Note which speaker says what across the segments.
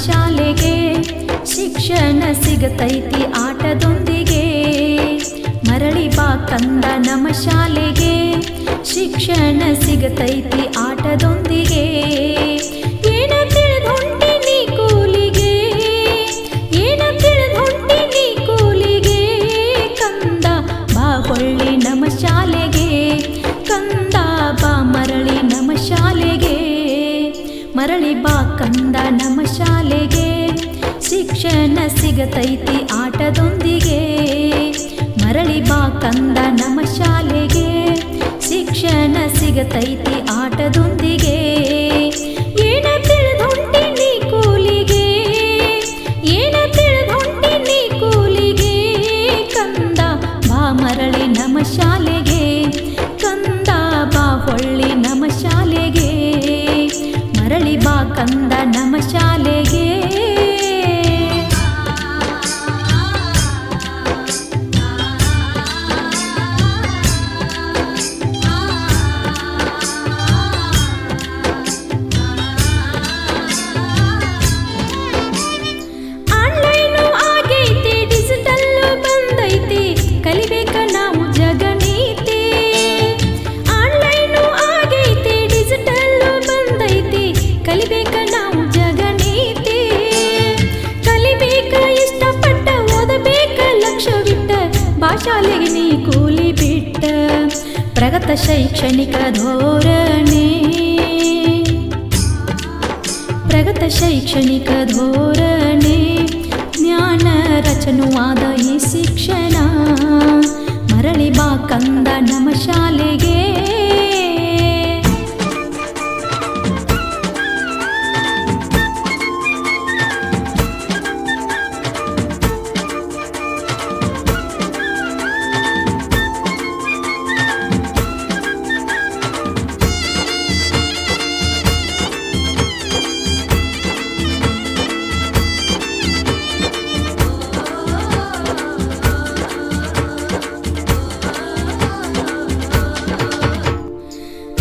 Speaker 1: ಶಾಲೆಗೆ ಶಿಕ್ಷಣ ಸಿಗತೈತಿ ಆಟದೊಂದಿಗೆ ಮರಳಿ ಬಾ ಕಂದ ನಮ್ಮ ಶಾಲೆಗೆ ಶಿಕ್ಷಣ ಸಿಗತೈತಿ ಆಟದೊಂದಿಗೆ ಏನ ತಿಳಿದೊಂಟಿ ನೀ ಕೂಲಿಗೆ ಏನ ತಿಳಿದೊಂಟಿ ನೀ ಕೂಲಿಗೆ ಕಂದ ಬಾ ಹೊಳ್ಳಿ ನಮ್ಮ ಶಾಲೆಗೆ ಕಂದ ಬಾ ಮರಳಿ ನಮ್ಮ ಶಾಲೆಗೆ ಮರಳಿ ಬಾ ಕಂದ ನಮ್ಮ ಶಾಲೆಗೆ ಶಿಕ್ಷಣ ಸಿಗತೈತಿ ಆಟದೊಂದಿಗೆ ಮರಳಿ ಬಾ ಕಂದ ನಮ್ಮ ಶಾಲೆಗೆ ಶಿಕ್ಷಣ ಸಿಗತೈತಿ ಆಟದೊಂದಿಗೆ ಏನ ತಿಳಿದೊಂಟಿ ನೀ ಕೂಲಿಗೆ ಏನ ತಿಳಿದೊಂಟಿ ನೀ ಕೂಲಿಗೆ ಕಂದ ಬಾ ಮರಳಿ ನಮ್ಮ ಶಾಲೆಗೆ ಕಂದ ಬಾ ಹೊಳ್ಳಿ ನಮ್ಮ ಶಾಲೆಗೆ ಮರಳಿ ಬಾ ಕಂದ ನಮ್ಮ ಶಾಲೆಗೆ ಆನ್ಲೈನು ಆಗೈತಿ ಡಿಜಿಟಲ್ ಬಂದೈತಿ ಕಲಿಬೇಕ ನಾವು ಜಗನೀತಿ ಆನ್ಲೈನು ಆಗೈತಿ ಡಿಜಿಟಲ್ ಬಂದೈತಿ ಕಲಿಬೇಕ ನಾವು ಜಗನೀತಿ ಕಲಿಬೇಕ ಇಷ್ಟಪಟ್ಟ ಓದಬೇಕ ಲಕ್ಷ್ಯವಿಟ್ಟ ಭಾಷಾಲೆಗೆ ನೀ ಕೂಲಿ ಬಿಟ್ಟ ಪ್ರಗತ ಶೈಕ್ಷಣಿಕ ಧೋರಣೆ ಪ್ರಗತ ಶೈಕ್ಷಣಿಕ ಧೋರಣೆ ಜ್ಞಾನ ರಚನುವಾದ ಈ ಶಿಕ್ಷಣ ಮರಳಿ ಬಾ ಕಂದ ನಮ್ಮ ಶಾಲೆಗೆ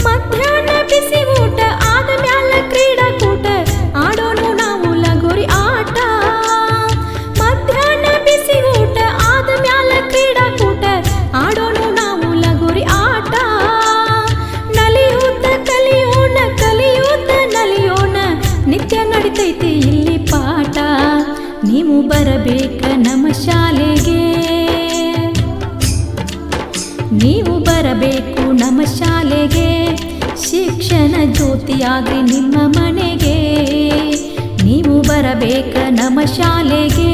Speaker 1: ಮಧ್ಯಾಹ್ನ ಬಿಸಿ ಊಟ ಆದ ಮ್ಯಾಲ ಕ್ರೀಡಾಕೂಟ ಆಡೋನು ನಾವು ಲಗೋರಿ ಆಟ ಮಧ್ಯಾಹ್ನ ಬಿಸಿ ಊಟ ಆದ ಮ್ಯಾಲ ಕ್ರೀಡಾಕೂಟ ಆಡೋನು ನಾವು ಲಗೋರಿ ಆಟ ನಲಿಯೂತ ಕಲಿಯೋಣ ಕಲಿಯೂತ ನಲಿಯೋಣ ನಿತ್ಯ ನಡಿತೈತಿ ಇಲ್ಲಿ ಪಾಠ ನೀವು ಬರಬೇಕ ನಮ್ಮ ಶಾಲೆಗೆ ನೀವು ಬರಬೇಕು ನಮ್ಮ ಶಾಲೆಗೆ ಶಿಕ್ಷಣ ಜ್ಯೋತಿಯಾಗ್ರಿ ನಿಮ್ಮ ಮನೆಗೆ ನೀವು ಬರಬೇಕ ನಮ್ಮ ಶಾಲೆಗೆ